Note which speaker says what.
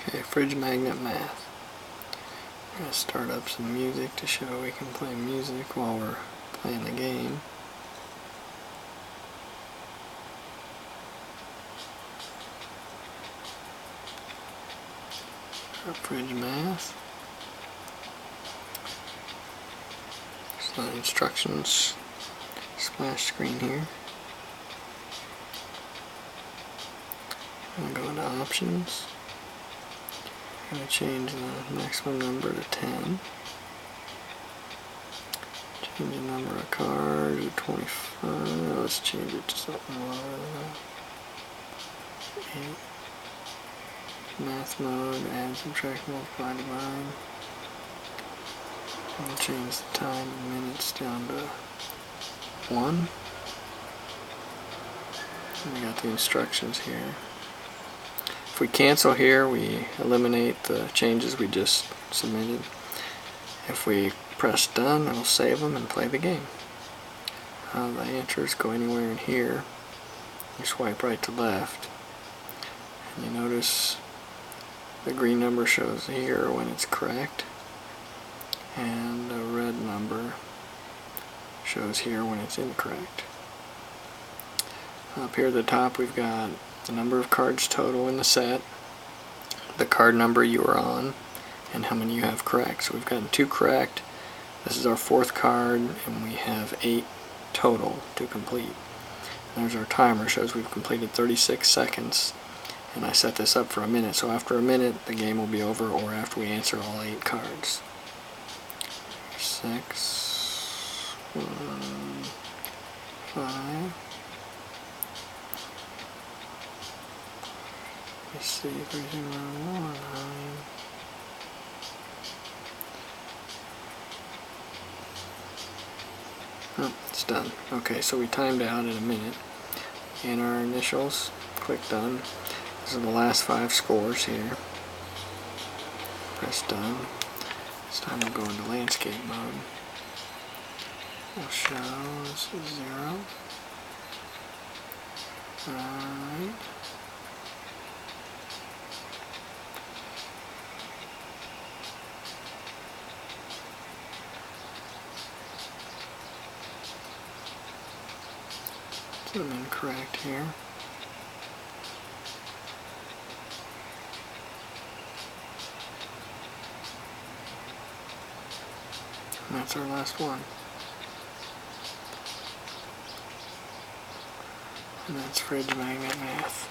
Speaker 1: Okay, fridge magnet math. We're going to start up some music to show we can play music while we're playing the game. Our fridge math. There's the instructions splash screen here. I'm going to go into options. I'm going to change the maximum number to 10. Change the number of cards to 25. Let's change it to something lower than that. 8. Math mode, add, subtract, multiply, divide. We'll change the time in minutes down to 1. And we got the instructions here. If we cancel here, we eliminate the changes we just submitted. If we press done, it'll save them and play the game. The answers go anywhere in here. You swipe right to left. And you notice the green number shows here when it's correct. And the red number shows here when it's incorrect. Up here at the top we've got the number of cards total in the set, the card number you are on, and how many you have correct. So we've gotten 2 correct. This is our 4th card, and we have 8 total to complete. There's our timer, shows we've completed 36 seconds, and I set this up for a minute. So after a minute, the game will be over, or after we answer all 8 cards. 6, 1, 5. Let's see if there's anyone more. 9. Oh, it's done. Okay, so we timed out at a minute. And our initials, click done. These are the last 5 scores here. Press done. This time we'll go into landscape mode. We'll show this is 0. Alright. So I'm incorrect here. And that's our last one. And that's fridge magnet math.